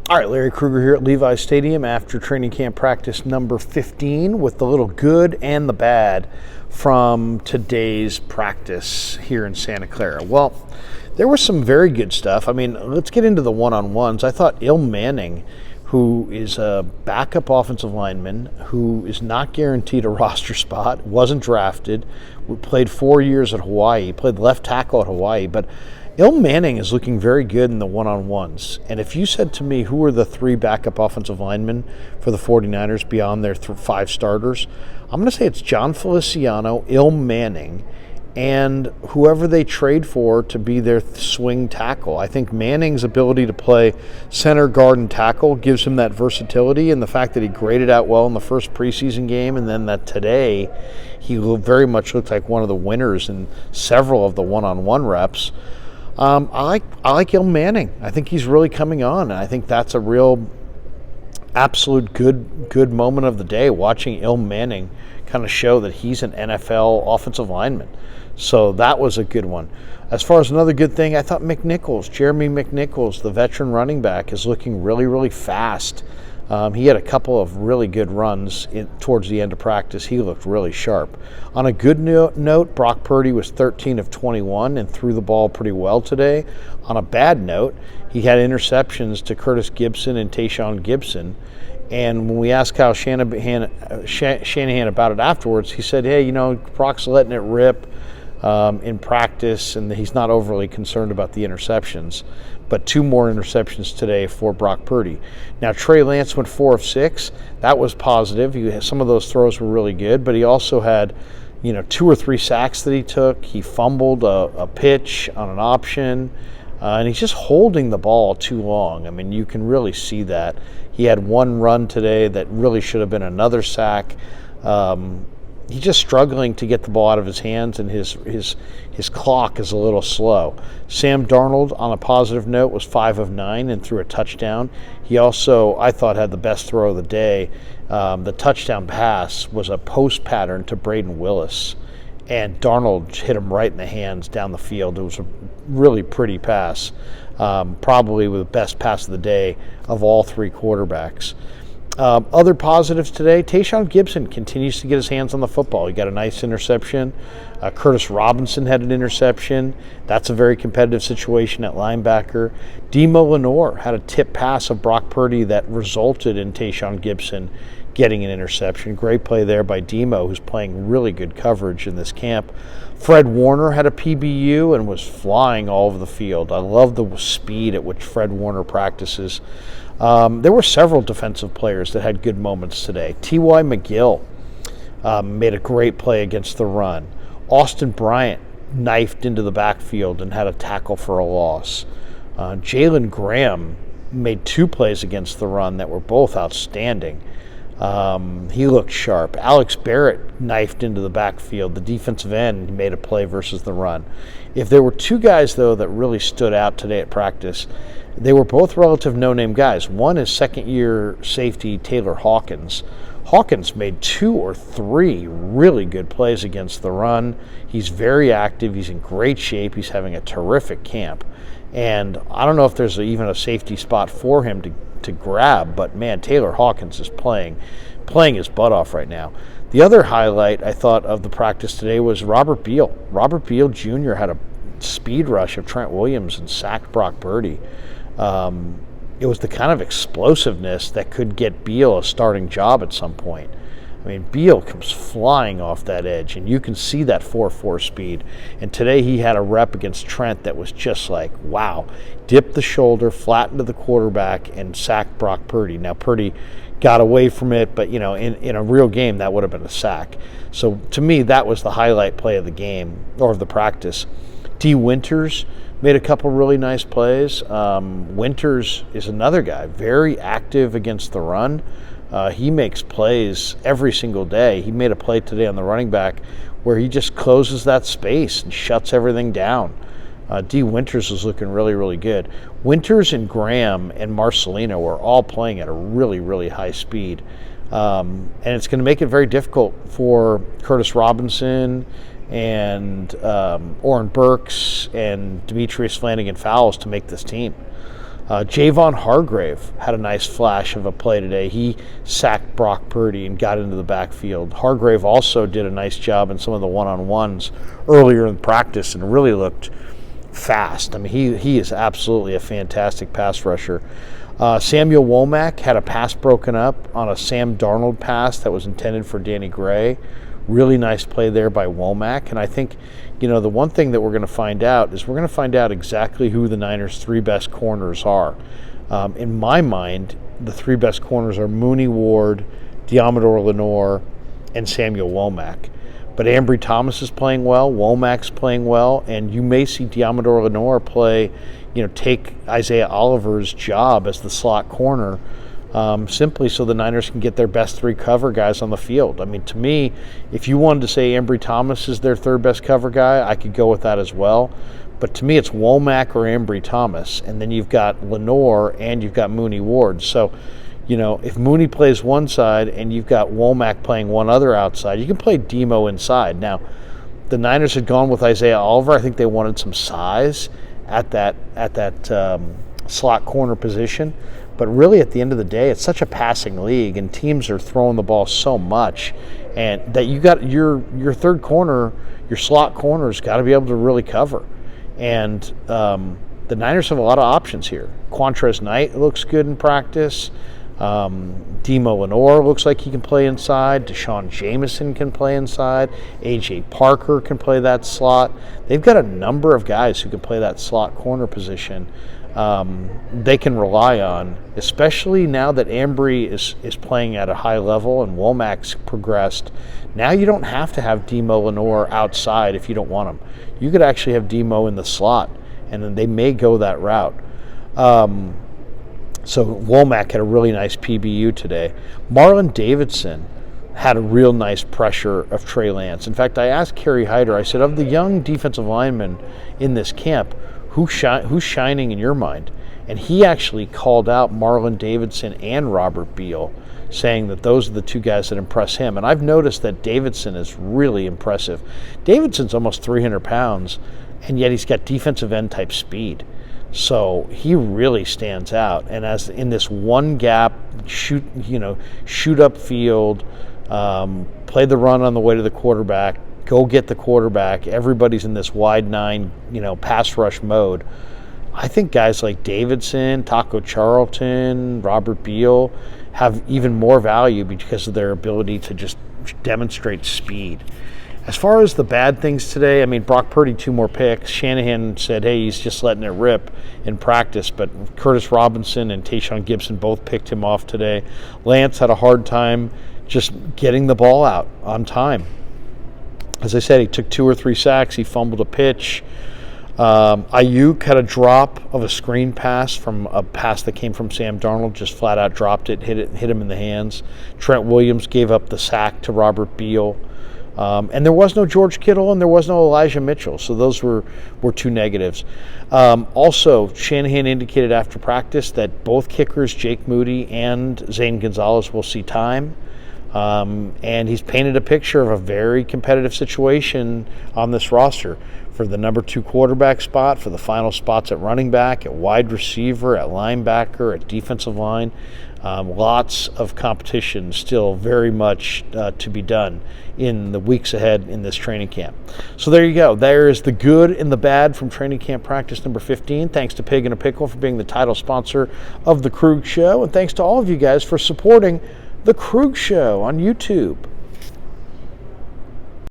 All right, Larry Krueger here at Levi's Stadium after training camp practice number 15 with the little good and the bad from today's practice here in Santa Clara. Well, there was some very good stuff. I mean, let's get into the one-on-ones. I thought Ilm Manning, who is a backup offensive lineman, who is not guaranteed a roster spot, wasn't drafted, played 4 years at Hawaii, played left tackle at Hawaii, but Ilm Manning is looking very good in the one-on-ones. And if you said to me who are the three backup offensive linemen for the 49ers beyond their five starters, I'm going to say it's Jon Feliciano, Ilm Manning, and whoever they trade for to be their swing tackle. I think Manning's ability to play center, guard, and tackle gives him that versatility, and the fact that he graded out well in the first preseason game, and then that today he very much looked like one of the winners in several of the one-on-one reps. I like Ilm Manning. I think he's really coming on, and I think that's a real absolute good moment of the day, watching Ilm Manning kind of show that he's an NFL offensive lineman. So that was a good one. As far as another good thing, I thought Jeremy McNichols, the veteran running back, is looking really, really fast. He had a couple of really good runs towards the end of practice. He looked really sharp. On a good note, Brock Purdy was 13 of 21 and threw the ball pretty well today. On a bad note, he had interceptions to Curtis Gibson and Tayshaun Gibson. And when we asked Kyle Shanahan about it afterwards, he said, hey, Brock's letting it rip in practice, and he's not overly concerned about the interceptions. But 2 more interceptions today for Brock Purdy. Now, Trey Lance went 4 of 6. That was positive. Some of those throws were really good, but he also had 2 or 3 sacks that he took. He fumbled a pitch on an option, and he's just holding the ball too long. I mean, you can really see that. He had 1 run today that really should have been another sack. He's just struggling to get the ball out of his hands, and his clock is a little slow. Sam Darnold, on a positive note, was 5 of 9 and threw a touchdown. He also, I thought, had the best throw of the day. The touchdown pass was a post pattern to Braden Willis, and Darnold hit him right in the hands down the field. It was a really pretty pass, probably the best pass of the day of all 3 quarterbacks. Other positives today, Tayshaun Gibson continues to get his hands on the football. He got a nice interception. Curtis Robinson had an interception. That's a very competitive situation at linebacker. Demo Lenore had a tip pass of Brock Purdy that resulted in Tayshaun Gibson getting an interception. Great play there by Demo, who's playing really good coverage in this camp. Fred Warner had a PBU and was flying all over the field. I love the speed at which Fred Warner practices. There were several defensive players that had good moments today. T.Y. McGill made a great play against the run. Austin Bryant knifed into the backfield and had a tackle for a loss. Jalen Graham made 2 plays against the run that were both outstanding. He looked sharp. Alex Barrett knifed into the backfield. The defensive end made a play versus the run. If there were 2 guys, though, that really stood out today at practice, they were both relative no-name guys. One is second-year safety Taylor Hawkins. Hawkins made 2 or 3 really good plays against the run. He's very active. He's in great shape. He's having a terrific camp. And I don't know if there's even a safety spot for him to grab, but, man, Taylor Hawkins is playing his butt off right now. The other highlight, I thought, of the practice today was Robert Beal. Robert Beal Jr. had a speed rush of Trent Williams and sacked Brock Purdy. It was the kind of explosiveness that could get Beal a starting job at some point. I mean, Beal comes flying off that edge, and you can see that 4.4 speed. And today he had a rep against Trent that was just like, wow. Dipped the shoulder, flattened to the quarterback, and sacked Brock Purdy. Now, Purdy got away from it, but, in a real game, that would have been a sack. So, to me, that was the highlight play of the game, or of the practice. D. Winters made a couple really nice plays. Winters is another guy, very active against the run. He makes plays every single day. He made a play today on the running back where he just closes that space and shuts everything down. D. Winters is looking really, really good. Winters and Graham and Marcelino are all playing at a really, really high speed. And it's going to make it very difficult for Curtis Robinson and Oren Burks and Demetrius Flanagan-Fowles to make this team. Javon Hargrave had a nice flash of a play today. He sacked Brock Purdy and got into the backfield. Hargrave also did a nice job in some of the one-on-ones earlier in practice and really looked fast. I mean, he is absolutely a fantastic pass rusher. Samuel Womack had a pass broken up on a Sam Darnold pass that was intended for Danny Gray. Really nice play there by Womack. And I think, the one thing that we're going to find out is we're going to find out exactly who the Niners' three best corners are. In my mind, the three best corners are Mooney Ward, Diamador Lenore, and Samuel Womack. But Ambry Thomas is playing well, Womack's playing well, and you may see Diamador Lenore play, take Isaiah Oliver's job as the slot corner, simply so the Niners can get their best three cover guys on the field. I mean, to me, if you wanted to say Ambry Thomas is their third best cover guy, I could go with that as well. But to me, it's Womack or Ambry Thomas, and then you've got Lenore and you've got Mooney Ward. So, if Mooney plays one side and you've got Womack playing one other outside, you can play Demo inside. Now, the Niners had gone with Isaiah Oliver. I think they wanted some size at that slot corner position. But really, at the end of the day, it's such a passing league, and teams are throwing the ball so much, and that you got your third corner, your slot corner's got to be able to really cover. And the Niners have a lot of options here. Quantrez Knight looks good in practice. Demo Lenore looks like he can play inside. Deshaun Jameson can play inside. A.J. Parker can play that slot. They've got a number of guys who can play that slot corner position. They can rely on, especially now that Ambry is playing at a high level and Womack's progressed. Now you don't have to have Demo Lenore outside if you don't want him. You could actually have Demo in the slot, and then they may go that route. So Womack had a really nice PBU today. Marlon Davidson had a real nice pressure of Trey Lance. In fact, I asked Kerry Hyder, I said, of the young defensive linemen in this camp, who's shining in your mind? And he actually called out Marlon Davidson and Robert Beal, saying that those are the two guys that impress him. And I've noticed that Davidson is really impressive. Davidson's almost 300 pounds, and yet he's got defensive end type speed. So he really stands out. And as in this one gap, shoot up field, play the run on the way to the quarterback, go get the quarterback. Everybody's in this wide nine, pass rush mode. I think guys like Davidson, Taco Charlton, Robert Beal have even more value because of their ability to just demonstrate speed. As far as the bad things today, I mean, Brock Purdy, 2 more picks. Shanahan said, hey, he's just letting it rip in practice. But Curtis Robinson and Tayshaun Gibson both picked him off today. Lance had a hard time just getting the ball out on time. As I said, he took 2 or 3 sacks. He fumbled a pitch. Ayuk had a drop of a screen pass from a pass that came from Sam Darnold, just flat out dropped it, hit him in the hands. Trent Williams gave up the sack to Robert Beal. And there was no George Kittle and there was no Elijah Mitchell, so those were 2 negatives. Also, Shanahan indicated after practice that both kickers, Jake Moody and Zane Gonzalez, will see time. And he's painted a picture of a very competitive situation on this roster for the number 2 quarterback spot, for the final spots at running back, at wide receiver, at linebacker, at defensive line. Lots of competition still very much to be done in the weeks ahead in this training camp. So there you go. There is the good and the bad from training camp practice number 15. Thanks to Pig and a Pickle for being the title sponsor of The Krug Show. And thanks to all of you guys for supporting The Krug Show on YouTube.